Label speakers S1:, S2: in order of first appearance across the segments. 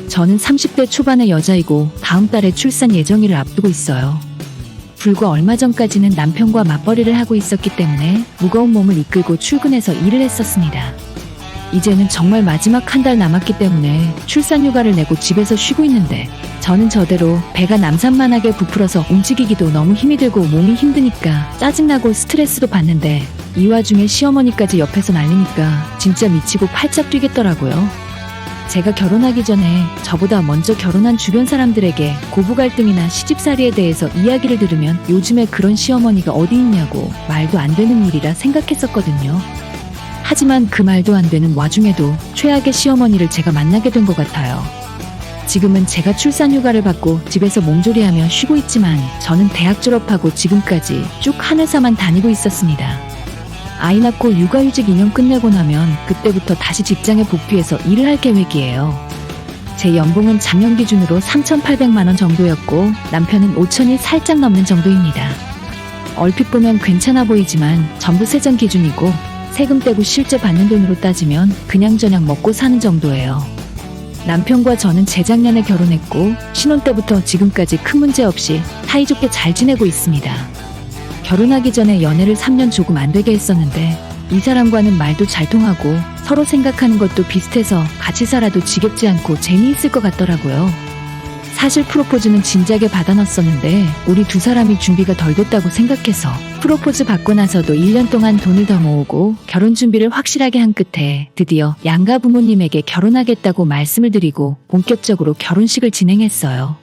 S1: 저는 30대 초반의 여자이고 다음 달에 출산 예정일을 앞두고 있어요. 불과 얼마 전까지는 남편과 맞벌이를 하고 있었기 때문에 무거운 몸을 이끌고 출근해서 일을 했었습니다. 이제는 정말 마지막 한 달 남았기 때문에 출산휴가를 내고 집에서 쉬고 있는데 저는 저대로 배가 남산만하게 부풀어서 움직이기도 너무 힘이 들고 몸이 힘드니까 짜증나고 스트레스도 받는데 이 와중에 시어머니까지 옆에서 난리니까 진짜 미치고 팔짝 뛰겠더라고요. 제가 결혼하기 전에 저보다 먼저 결혼한 주변 사람들에게 고부 갈등이나 시집살이에 대해서 이야기를 들으면 요즘에 그런 시어머니가 어디 있냐고 말도 안 되는 일이라 생각했었거든요. 하지만 그 말도 안 되는 와중에도 최악의 시어머니를 제가 만나게 된 것 같아요. 지금은 제가 출산휴가를 받고 집에서 몸조리하며 쉬고 있지만 저는 대학 졸업하고 지금까지 쭉 한 회사만 다니고 있었습니다. 아이 낳고 육아휴직 2년 끝내고 나면 그때부터 다시 직장에 복귀해서 일을 할 계획이에요. 제 연봉은 작년 기준으로 3,800만 원 정도였고 남편은 5천이 살짝 넘는 정도입니다. 얼핏 보면 괜찮아 보이지만 전부 세전 기준이고 세금 떼고 실제 받는 돈으로 따지면 그냥저냥 먹고 사는 정도예요. 남편과 저는 재작년에 결혼했고 신혼 때부터 지금까지 큰 문제 없이 사이좋게 잘 지내고 있습니다. 결혼하기 전에 연애를 3년 조금 안 되게 했었는데 이 사람과는 말도 잘 통하고 서로 생각하는 것도 비슷해서 같이 살아도 지겹지 않고 재미있을 것 같더라고요. 사실 프로포즈는 진작에 받아놨었는데 우리 두 사람이 준비가 덜 됐다고 생각해서 프로포즈 받고 나서도 1년 동안 돈을 더 모으고 결혼 준비를 확실하게 한 끝에 드디어 양가 부모님에게 결혼하겠다고 말씀을 드리고 본격적으로 결혼식을 진행했어요.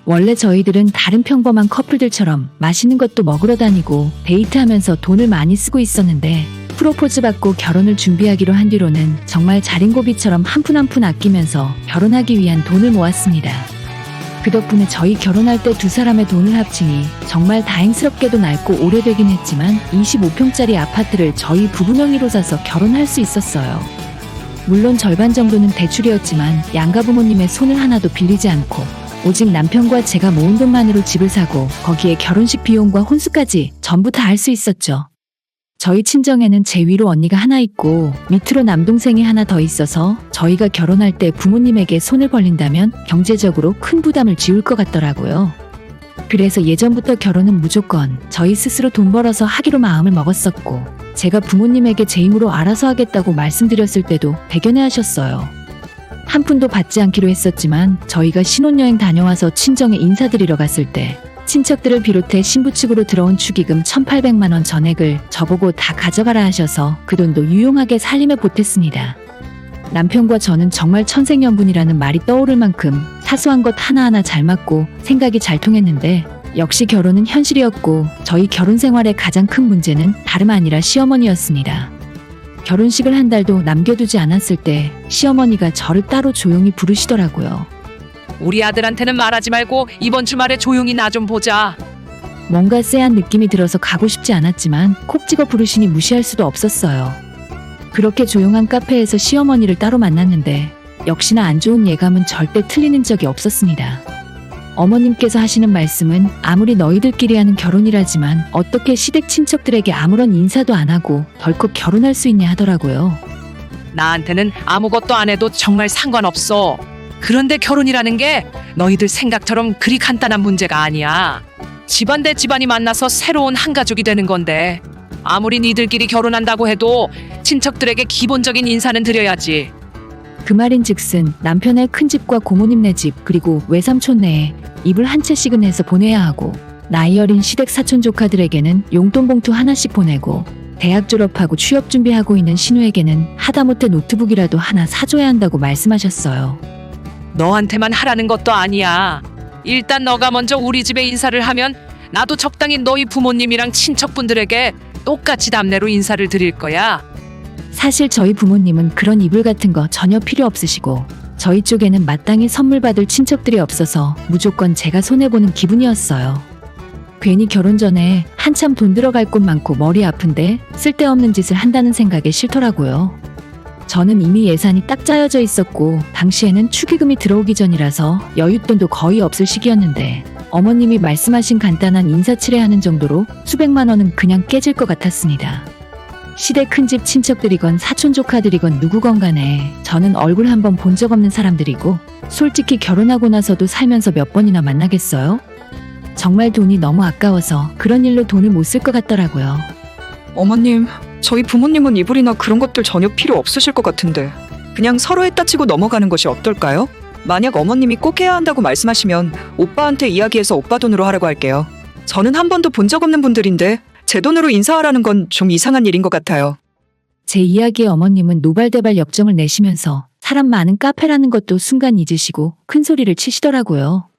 S1: 원래 저희들은 다른 평범한 커플들처럼 맛있는 것도 먹으러 다니고 데이트하면서 돈을 많이 쓰고 있었는데 프로포즈 받고 결혼을 준비하기로 한 뒤로는 정말 자린고비처럼 한 푼 한 푼 아끼면서 결혼하기 위한 돈을 모았습니다. 그 덕분에 저희 결혼할 때 두 사람의 돈을 합치니 정말 다행스럽게도 넓고 오래되긴 했지만 25평짜리 아파트를 저희 부부 명의로 사서 결혼할 수 있었어요. 물론 절반 정도는 대출이었지만 양가 부모님의 손을 하나도 빌리지 않고 오직 남편과 제가 모은 돈만으로 집을 사고 거기에 결혼식 비용과 혼수까지 전부 다 할 수 있었죠. 저희 친정에는 제 위로 언니가 하나 있고 밑으로 남동생이 하나 더 있어서 저희가 결혼할 때 부모님에게 손을 벌린다면 경제적으로 큰 부담을 지울 것 같더라고요. 그래서 예전부터 결혼은 무조건 저희 스스로 돈 벌어서 하기로 마음을 먹었었고 제가 부모님에게 제 힘으로 알아서 하겠다고 말씀드렸을 때도 배견해 하셨어요. 한 푼도 받지 않기로 했었지만 저희가 신혼여행 다녀와서 친정에 인사드리러 갔을 때 친척들을 비롯해 신부 측으로 들어온 축의금 1,800만 원 전액을 저보고 다 가져가라 하셔서 그 돈도 유용하게 살림에 보탰습니다. 남편과 저는 정말 천생연분이라는 말이 떠오를 만큼 사소한 것 하나하나 잘 맞고 생각이 잘 통했는데 역시 결혼은 현실이었고 저희 결혼 생활의 가장 큰 문제는 다름 아니라 시어머니였습니다. 결혼식을 한 달도 남겨두지 않았을 때 시어머니가 저를 따로 조용히 부르시더라고요.
S2: 우리 아들한테는 말하지 말고 이번 주말에 조용히 나 좀 보자.
S1: 뭔가 쎄한 느낌이 들어서 가고 싶지 않았지만 콕 찍어 부르시니 무시할 수도 없었어요. 그렇게 조용한 카페에서 시어머니를 따로 만났는데 역시나 안 좋은 예감은 절대 틀리는 적이 없었습니다. 어머님께서 하시는 말씀은 아무리 너희들끼리 하는 결혼이라지만 어떻게 시댁 친척들에게 아무런 인사도 안 하고 덜컥 결혼할 수 있냐 하더라고요.
S2: 나한테는 아무것도 안 해도 정말 상관없어. 그런데 결혼이라는 게 너희들 생각처럼 그리 간단한 문제가 아니야. 집안 대 집안이 만나서 새로운 한 가족이 되는 건데 아무리 니들끼리 결혼한다고 해도 친척들에게 기본적인 인사는 드려야지.
S1: 그 말인즉슨 남편의 큰집과 고모님네 집 그리고 외삼촌네에 이불 한 채씩은 해서 보내야 하고 나이 어린 시댁 사촌 조카들에게는 용돈 봉투 하나씩 보내고 대학 졸업하고 취업 준비하고 있는 신우에게는 하다못해 노트북이라도 하나 사줘야 한다고 말씀하셨어요.
S2: 너한테만 하라는 것도 아니야. 일단 너가 먼저 우리 집에 인사를 하면 나도 적당히 너희 부모님이랑 친척분들에게 똑같이 답례로 인사를 드릴 거야.
S1: 사실 저희 부모님은 그런 이불 같은 거 전혀 필요 없으시고 저희 쪽에는 마땅히 선물 받을 친척들이 없어서 무조건 제가 손해보는 기분이었어요. 괜히 결혼 전에 한참 돈 들어갈 곳 많고 머리 아픈데 쓸데없는 짓을 한다는 생각에 싫더라고요. 저는 이미 예산이 딱 짜여져 있었고 당시에는 축의금이 들어오기 전이라서 여윳돈도 거의 없을 시기였는데 어머님이 말씀하신 간단한 인사치레 하는 정도로 수백만 원은 그냥 깨질 것 같았습니다. 시댁 큰집 친척들이건 사촌 조카들이건 누구건 간에 저는 얼굴 한번 본 적 없는 사람들이고 솔직히 결혼하고 나서도 살면서 몇 번이나 만나겠어요? 정말 돈이 너무 아까워서 그런 일로 돈을 못 쓸 것 같더라고요.
S3: 어머님, 저희 부모님은 이불이나 그런 것들 전혀 필요 없으실 것 같은데 그냥 서로 했다 치고 넘어가는 것이 어떨까요? 만약 어머님이 꼭 해야 한다고 말씀하시면 오빠한테 이야기해서 오빠 돈으로 하라고 할게요. 저는 한 번도 본 적 없는 분들인데 제 돈으로 인사하라는 건 좀 이상한 일인 것 같아요.
S1: 제 이야기에 어머님은 노발대발 역정을 내시면서 사람 많은 카페라는 것도 순간 잊으시고 큰 소리를 치시더라고요.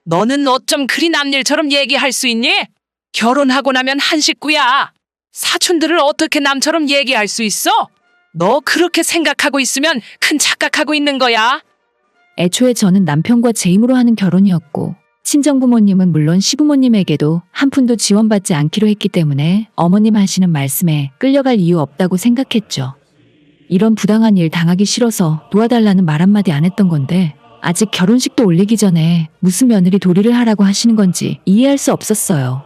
S2: 너는 어쩜 그리 남일처럼 얘기할 수 있니? 결혼하고 나면 한 식구야. 사촌들을 어떻게 남처럼 얘기할 수 있어? 너 그렇게 생각하고 있으면 큰 착각하고 있는 거야.
S1: 애초에 저는 남편과 제 힘으로 하는 결혼이었고 친정부모님은 물론 시부모님에게도 한 푼도 지원받지 않기로 했기 때문에 어머님 하시는 말씀에 끌려갈 이유 없다고 생각했죠. 이런 부당한 일 당하기 싫어서 도와달라는 말 한마디 안 했던 건데 아직 결혼식도 올리기 전에 무슨 며느리 도리를 하라고 하시는 건지 이해할 수 없었어요.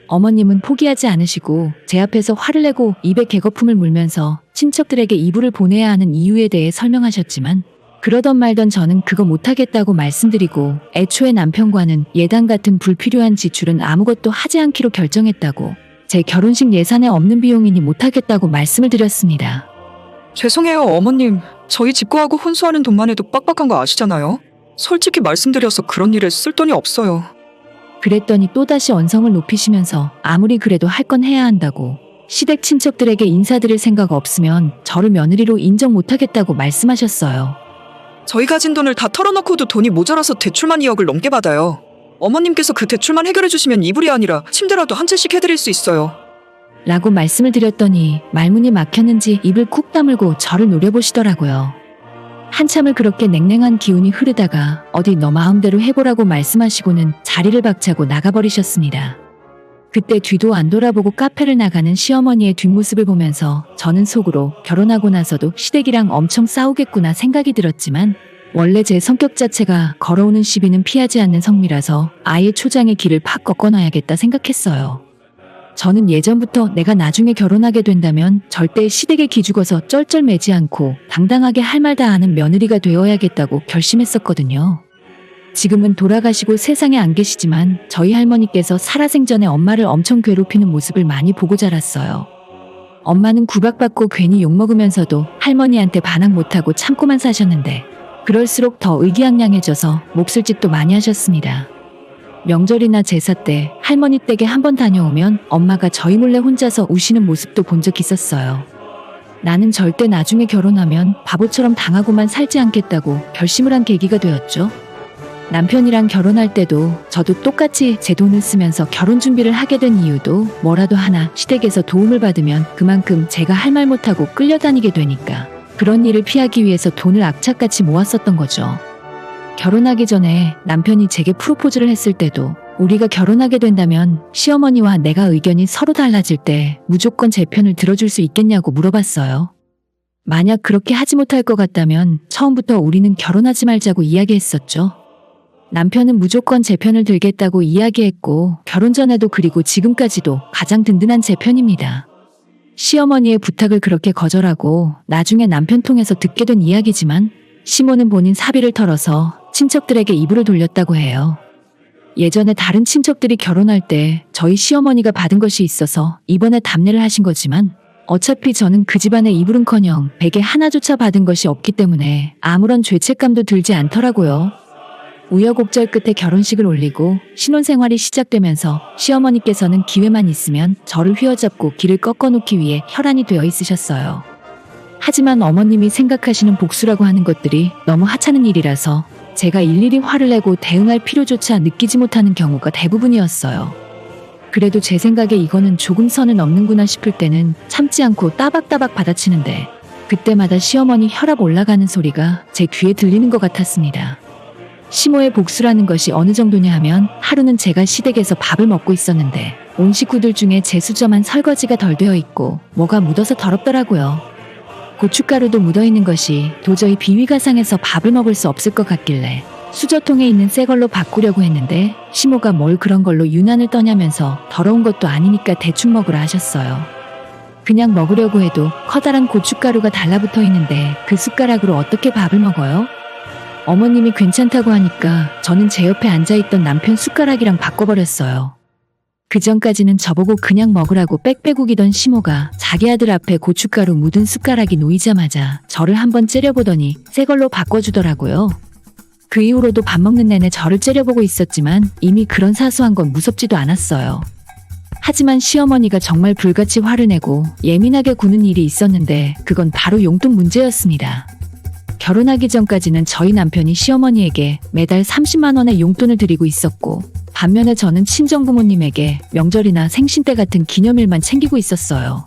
S1: 어머님은 포기하지 않으시고 제 앞에서 화를 내고 입에 개거품을 물면서 친척들에게 이불을 보내야 하는 이유에 대해 설명하셨지만 그러던 말던 저는 그거 못하겠다고 말씀드리고 애초에 남편과는 예단 같은 불필요한 지출은 아무것도 하지 않기로 결정했다고 제 결혼식 예산에 없는 비용이니 못하겠다고 말씀을 드렸습니다.
S3: 죄송해요, 어머님. 저희 집구하고 혼수하는 돈만 해도 빡빡한 거 아시잖아요. 솔직히 말씀드려서 그런 일에 쓸 돈이 없어요.
S1: 그랬더니 또다시 언성을 높이시면서 아무리 그래도 할 건 해야 한다고 시댁 친척들에게 인사드릴 생각 없으면 저를 며느리로 인정 못하겠다고 말씀하셨어요.
S3: 저희 가진 돈을 다 털어놓고도 돈이 모자라서 대출만 2억을 넘게 받아요. 어머님께서 그 대출만 해결해 주시면 이불이 아니라 침대라도 한 채씩 해드릴 수 있어요.
S1: 라고 말씀을 드렸더니 말문이 막혔는지 입을 쿡 다물고 저를 노려보시더라고요. 한참을 그렇게 냉랭한 기운이 흐르다가 어디 너 마음대로 해보라고 말씀하시고는 자리를 박차고 나가버리셨습니다. 그때 뒤도 안 돌아보고 카페를 나가는 시어머니의 뒷모습을 보면서 저는 속으로 결혼하고 나서도 시댁이랑 엄청 싸우겠구나 생각이 들었지만 원래 제 성격 자체가 걸어오는 시비는 피하지 않는 성미라서 아예 초장의 길을 팍 꺾어놔야겠다 생각했어요. 저는 예전부터 내가 나중에 결혼하게 된다면 절대 시댁에 기죽어서 쩔쩔매지 않고 당당하게 할 말 다 하는 며느리가 되어야겠다고 결심했었거든요. 지금은 돌아가시고 세상에 안 계시지만 저희 할머니께서 살아생전에 엄마를 엄청 괴롭히는 모습을 많이 보고 자랐어요. 엄마는 구박받고 괜히 욕먹으면서도 할머니한테 반항 못하고 참고만 사셨는데 그럴수록 더 의기양양해져서 몹쓸 짓도 많이 하셨습니다. 명절이나 제사 때 할머니 댁에 한번 다녀오면 엄마가 저희 몰래 혼자서 우시는 모습도 본 적 있었어요. 나는 절대 나중에 결혼하면 바보처럼 당하고만 살지 않겠다고 결심을 한 계기가 되었죠. 남편이랑 결혼할 때도 저도 똑같이 제 돈을 쓰면서 결혼 준비를 하게 된 이유도 뭐라도 하나 시댁에서 도움을 받으면 그만큼 제가 할 말 못하고 끌려다니게 되니까 그런 일을 피하기 위해서 돈을 악착같이 모았었던 거죠. 결혼하기 전에 남편이 제게 프로포즈를 했을 때도 우리가 결혼하게 된다면 시어머니와 내가 의견이 서로 달라질 때 무조건 제 편을 들어줄 수 있겠냐고 물어봤어요. 만약 그렇게 하지 못할 것 같다면 처음부터 우리는 결혼하지 말자고 이야기했었죠. 남편은 무조건 제 편을 들겠다고 이야기했고 결혼 전에도 그리고 지금까지도 가장 든든한 제 편입니다. 시어머니의 부탁을 그렇게 거절하고 나중에 남편 통해서 듣게 된 이야기지만 시모는 본인 사비를 털어서 친척들에게 이불을 돌렸다고 해요. 예전에 다른 친척들이 결혼할 때 저희 시어머니가 받은 것이 있어서 이번에 답례를 하신 거지만 어차피 저는 그 집안의 이불은커녕 베개 하나조차 받은 것이 없기 때문에 아무런 죄책감도 들지 않더라고요. 우여곡절 끝에 결혼식을 올리고 신혼생활이 시작되면서 시어머니께서는 기회만 있으면 저를 휘어잡고 길을 꺾어놓기 위해 혈안이 되어 있으셨어요. 하지만 어머님이 생각하시는 복수라고 하는 것들이 너무 하찮은 일이라서 제가 일일이 화를 내고 대응할 필요조차 느끼지 못하는 경우가 대부분이었어요. 그래도 제 생각에 이거는 조금 선을 넘는구나 싶을 때는 참지 않고 따박따박 받아치는데 그때마다 시어머니 혈압 올라가는 소리가 제 귀에 들리는 것 같았습니다. 시모의 복수라는 것이 어느 정도냐 하면 하루는 제가 시댁에서 밥을 먹고 있었는데 온 식구들 중에 제 수저만 설거지가 덜 되어 있고 뭐가 묻어서 더럽더라고요. 고춧가루도 묻어있는 것이 도저히 비위가 상해서 밥을 먹을 수 없을 것 같길래 수저통에 있는 새 걸로 바꾸려고 했는데 시모가 뭘 그런 걸로 유난을 떠냐면서 더러운 것도 아니니까 대충 먹으라 하셨어요. 그냥 먹으려고 해도 커다란 고춧가루가 달라붙어 있는데 그 숟가락으로 어떻게 밥을 먹어요? 어머님이 괜찮다고 하니까 저는 제 옆에 앉아있던 남편 숟가락이랑 바꿔버렸어요. 그 전까지는 저보고 그냥 먹으라고 빽빽우기던 시모가 자기 아들 앞에 고춧가루 묻은 숟가락이 놓이자마자 저를 한번 째려보더니 새 걸로 바꿔주더라고요. 그 이후로도 밥 먹는 내내 저를 째려보고 있었지만 이미 그런 사소한 건 무섭지도 않았어요. 하지만 시어머니가 정말 불같이 화를 내고 예민하게 구는 일이 있었는데 그건 바로 용돈 문제였습니다. 결혼하기 전까지는 저희 남편이 시어머니에게 매달 30만 원의 용돈을 드리고 있었고 반면에 저는 친정부모님에게 명절이나 생신 때 같은 기념일만 챙기고 있었어요.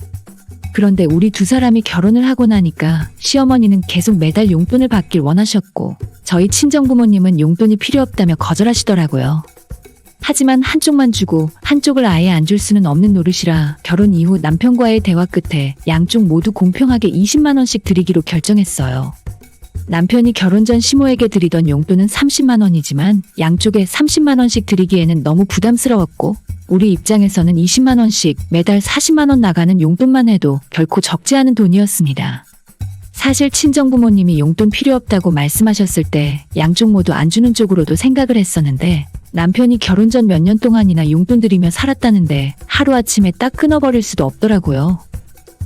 S1: 그런데 우리 두 사람이 결혼을 하고 나니까 시어머니는 계속 매달 용돈을 받길 원하셨고 저희 친정부모님은 용돈이 필요 없다며 거절하시더라고요. 하지만 한쪽만 주고 한쪽을 아예 안 줄 수는 없는 노릇이라 결혼 이후 남편과의 대화 끝에 양쪽 모두 공평하게 20만 원씩 드리기로 결정했어요. 남편이 결혼 전 시모에게 드리던 용돈은 30만 원이지만 양쪽에 30만 원씩 드리기에는 너무 부담스러웠고 우리 입장에서는 20만 원씩 매달 40만 원 나가는 용돈만 해도 결코 적지 않은 돈이었습니다. 사실 친정부모님이 용돈 필요 없다고 말씀하셨을 때 양쪽 모두 안 주는 쪽으로도 생각을 했었는데 남편이 결혼 전 몇 년 동안이나 용돈 드리며 살았다는데 하루아침에 딱 끊어버릴 수도 없더라고요.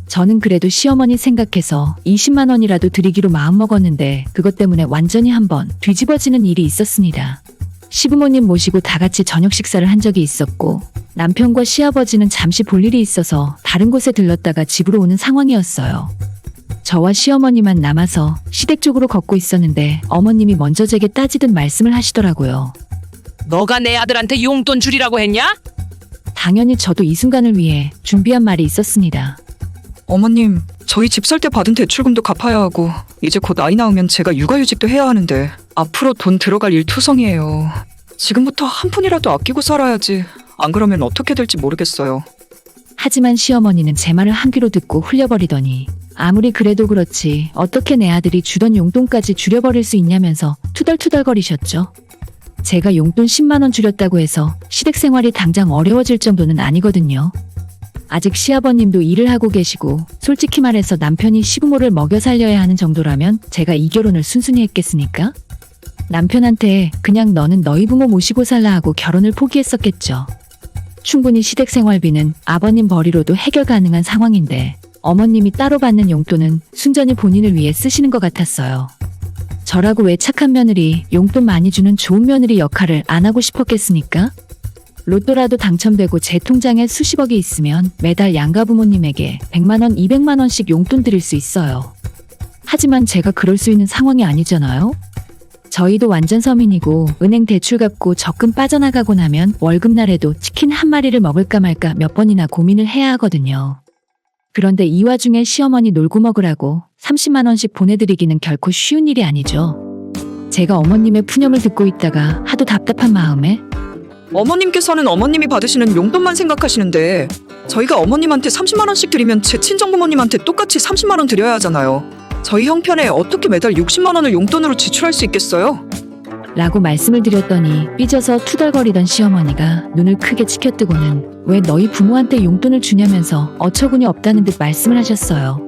S1: 저는 그래도 시어머니 생각해서 20만 원이라도 드리기로 마음먹었는데 그것 때문에 완전히 한번 뒤집어지는 일이 있었습니다. 시부모님 모시고 다 같이 저녁 식사를 한 적이 있었고 남편과 시아버지는 잠시 볼 일이 있어서 다른 곳에 들렀다가 집으로 오는 상황이었어요. 저와 시어머니만 남아서 시댁 쪽으로 걷고 있었는데 어머님이 먼저 제게 따지듯 말씀을 하시더라고요.
S2: 너가 내 아들한테 용돈 줄이라고 했냐?
S1: 당연히 저도 이 순간을 위해 준비한 말이 있었습니다.
S3: 어머님, 저희 집 살 때 받은 대출금도 갚아야 하고 이제 곧 아이 낳으면 제가 육아휴직도 해야 하는데 앞으로 돈 들어갈 일 투성이에요. 지금부터 한 푼이라도 아끼고 살아야지. 안 그러면 어떻게 될지 모르겠어요.
S1: 하지만 시어머니는 제 말을 한 귀로 듣고 흘려버리더니 아무리 그래도 그렇지 어떻게 내 아들이 주던 용돈까지 줄여버릴 수 있냐면서 투덜투덜거리셨죠. 제가 용돈 10만 원 줄였다고 해서 시댁 생활이 당장 어려워질 정도는 아니거든요. 아직 시아버님도 일을 하고 계시고 솔직히 말해서 남편이 시부모를 먹여 살려야 하는 정도라면 제가 이 결혼을 순순히 했겠습니까? 남편한테 그냥 너는 너희 부모 모시고 살라 하고 결혼을 포기했었겠죠. 충분히 시댁 생활비는 아버님 벌이로도 해결 가능한 상황인데 어머님이 따로 받는 용돈은 순전히 본인을 위해 쓰시는 것 같았어요. 저라고 왜 착한 며느리, 용돈 많이 주는 좋은 며느리 역할을 안 하고 싶었겠습니까? 로또라도 당첨되고 제 통장에 수십억이 있으면 매달 양가 부모님에게 100만 원, 200만 원씩 용돈 드릴 수 있어요. 하지만 제가 그럴 수 있는 상황이 아니잖아요? 저희도 완전 서민이고 은행 대출 갚고 적금 빠져나가고 나면 월급날에도 치킨 한 마리를 먹을까 말까 몇 번이나 고민을 해야 하거든요. 그런데 이 와중에 시어머니 놀고 먹으라고 30만 원씩 보내드리기는 결코 쉬운 일이 아니죠. 제가 어머님의 푸념을 듣고 있다가 하도 답답한 마음에
S3: 어머님께서는 어머님이 받으시는 용돈만 생각하시는데 저희가 어머님한테 30만 원씩 드리면 제 친정부모님한테 똑같이 30만 원 드려야 하잖아요. 저희 형편에 어떻게 매달 60만 원을 용돈으로 지출할 수 있겠어요?
S1: 라고 말씀을 드렸더니 삐져서 투덜거리던 시어머니가 눈을 크게 치켜뜨고는 왜 너희 부모한테 용돈을 주냐면서 어처구니 없다는 듯 말씀을 하셨어요.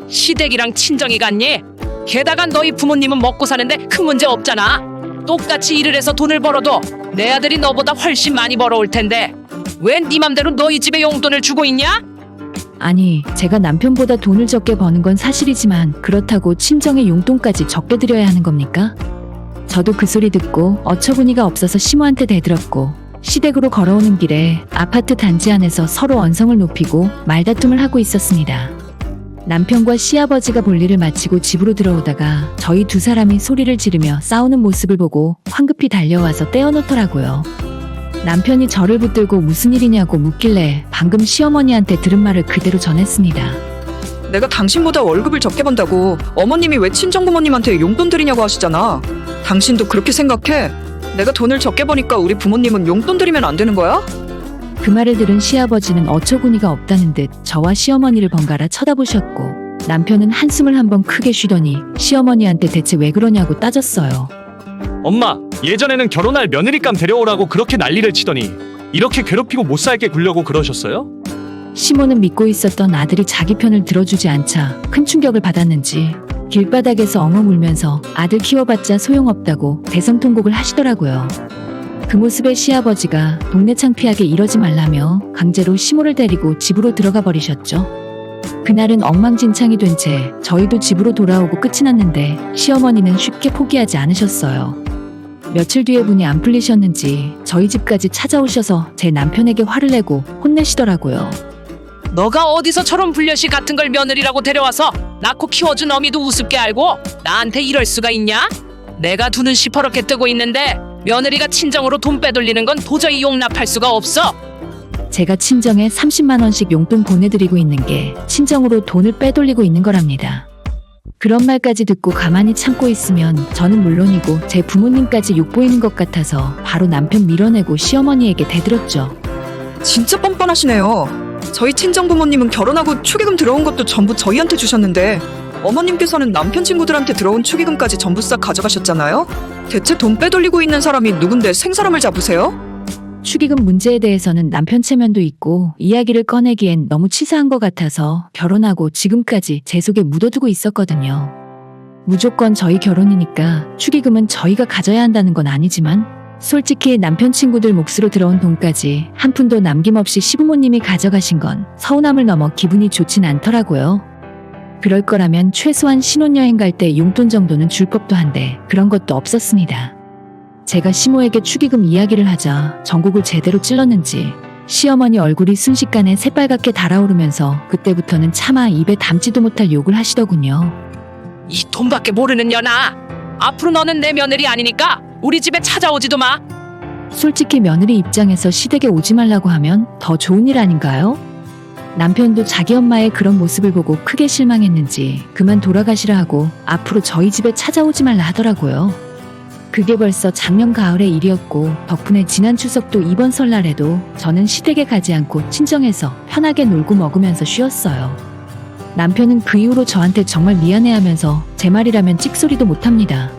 S2: 시댁이랑 친정이 같니? 게다가 너희 부모님은 먹고 사는데 큰 문제 없잖아. 똑같이 일을 해서 돈을 벌어도 내 아들이 너보다 훨씬 많이 벌어올 텐데 왜 네 맘대로 너희 집에 용돈을 주고 있냐?
S1: 아니, 제가 남편보다 돈을 적게 버는 건 사실이지만 그렇다고 친정의 용돈까지 적게 드려야 하는 겁니까? 저도 그 소리 듣고 어처구니가 없어서 시모한테 대들었고 시댁으로 걸어오는 길에 아파트 단지 안에서 서로 언성을 높이고 말다툼을 하고 있었습니다. 남편과 시아버지가 볼일을 마치고 집으로 들어오다가 저희 두 사람이 소리를 지르며 싸우는 모습을 보고 황급히 달려와서 떼어놓더라고요. 남편이 저를 붙들고 무슨 일이냐고 묻길래 방금 시어머니한테 들은 말을 그대로 전했습니다.
S3: 내가 당신보다 월급을 적게 번다고 어머님이 왜 친정부모님한테 용돈 드리냐고 하시잖아. 당신도 그렇게 생각해? 내가 돈을 적게 버니까 우리 부모님은 용돈 드리면 안 되는 거야?
S1: 그 말을 들은 시아버지는 어처구니가 없다는 듯 저와 시어머니를 번갈아 쳐다보셨고 남편은 한숨을 한번 크게 쉬더니 시어머니한테 대체 왜 그러냐고 따졌어요.
S4: 엄마, 예전에는 결혼할 며느리감 데려오라고 그렇게 난리를 치더니 이렇게 괴롭히고 못 살게 굴려고 그러셨어요?
S1: 시모는 믿고 있었던 아들이 자기 편을 들어주지 않자 큰 충격을 받았는지 길바닥에서 엉엉 울면서 아들 키워봤자 소용없다고 대성통곡을 하시더라고요. 그 모습에 시아버지가 동네 창피하게 이러지 말라며 강제로 시모를 데리고 집으로 들어가 버리셨죠. 그날은 엉망진창이 된 채 저희도 집으로 돌아오고 끝이 났는데 시어머니는 쉽게 포기하지 않으셨어요. 며칠 뒤에 분이 안 풀리셨는지 저희 집까지 찾아오셔서 제 남편에게 화를 내고 혼내시더라고요.
S2: 너가 어디서 저런 불려시 같은 걸 며느리라고 데려와서 낳고 키워준 어미도 우습게 알고 나한테 이럴 수가 있냐? 내가 두 눈 시퍼렇게 뜨고 있는데 며느리가 친정으로 돈 빼돌리는 건 도저히 용납할 수가 없어.
S1: 제가 친정에 30만 원씩 용돈 보내드리고 있는 게 친정으로 돈을 빼돌리고 있는 거랍니다. 그런 말까지 듣고 가만히 참고 있으면 저는 물론이고 제 부모님까지 욕보이는 것 같아서 바로 남편 밀어내고 시어머니에게 대들었죠.
S3: 진짜 뻔뻔하시네요. 저희 친정 부모님은 결혼하고 축의금 들어온 것도 전부 저희한테 주셨는데 어머님께서는 남편 친구들한테 들어온 축의금까지 전부 싹 가져가셨잖아요. 대체 돈 빼돌리고 있는 사람이 누군데 생사람을 잡으세요?
S1: 축의금 문제에 대해서는 남편 체면도 있고 이야기를 꺼내기엔 너무 치사한 것 같아서 결혼하고 지금까지 제 속에 묻어두고 있었거든요. 무조건 저희 결혼이니까 축의금은 저희가 가져야 한다는 건 아니지만 솔직히 남편 친구들 몫으로 들어온 돈까지 한 푼도 남김없이 시부모님이 가져가신 건 서운함을 넘어 기분이 좋진 않더라고요. 그럴 거라면 최소한 신혼여행 갈 때 용돈 정도는 줄 법도 한데 그런 것도 없었습니다. 제가 시모에게 축의금 이야기를 하자 전국을 제대로 찔렀는지 시어머니 얼굴이 순식간에 새빨갛게 달아오르면서 그때부터는 차마 입에 담지도 못할 욕을 하시더군요.
S2: 이 돈밖에 모르는 년아. 앞으로 너는 내 며느리 아니니까 우리 집에 찾아오지도 마.
S1: 솔직히 며느리 입장에서 시댁에 오지 말라고 하면 더 좋은 일 아닌가요? 남편도 자기 엄마의 그런 모습을 보고 크게 실망했는지 그만 돌아가시라 하고 앞으로 저희 집에 찾아오지 말라 하더라고요. 그게 벌써 작년 가을의 일이었고 덕분에 지난 추석도 이번 설날에도 저는 시댁에 가지 않고 친정에서 편하게 놀고 먹으면서 쉬었어요. 남편은 그 이후로 저한테 정말 미안해하면서 제 말이라면 찍소리도 못합니다.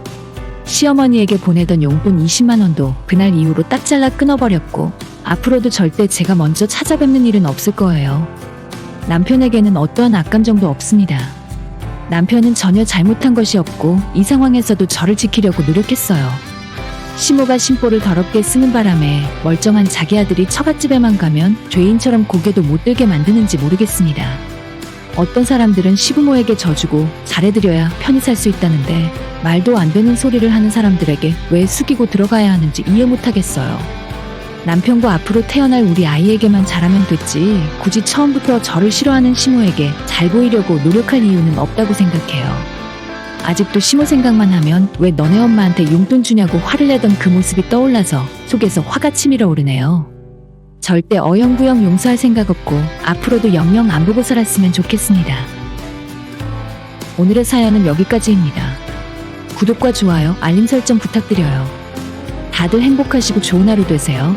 S1: 시어머니에게 보내던 용돈 20만 원도 그날 이후로 딱 잘라 끊어버렸고 앞으로도 절대 제가 먼저 찾아뵙는 일은 없을 거예요. 남편에게는 어떠한 악감정도 없습니다. 남편은 전혀 잘못한 것이 없고 이 상황에서도 저를 지키려고 노력했어요. 시모가 심보를 더럽게 쓰는 바람에 멀쩡한 자기 아들이 처갓집에만 가면 죄인처럼 고개도 못 들게 만드는지 모르겠습니다. 어떤 사람들은 시부모에게 져주고 잘해드려야 편히 살 수 있다는데 말도 안 되는 소리를 하는 사람들에게 왜 숙이고 들어가야 하는지 이해 못하겠어요. 남편과 앞으로 태어날 우리 아이에게만 잘하면 됐지 굳이 처음부터 저를 싫어하는 시모에게 잘 보이려고 노력할 이유는 없다고 생각해요. 아직도 시모 생각만 하면 왜 너네 엄마한테 용돈 주냐고 화를 내던 그 모습이 떠올라서 속에서 화가 치밀어 오르네요. 절대 어영부영 용서할 생각 없고 앞으로도 영영 안 보고 살았으면 좋겠습니다. 오늘의 사연은 여기까지입니다. 구독과 좋아요, 알림 설정 부탁드려요. 다들 행복하시고 좋은 하루 되세요.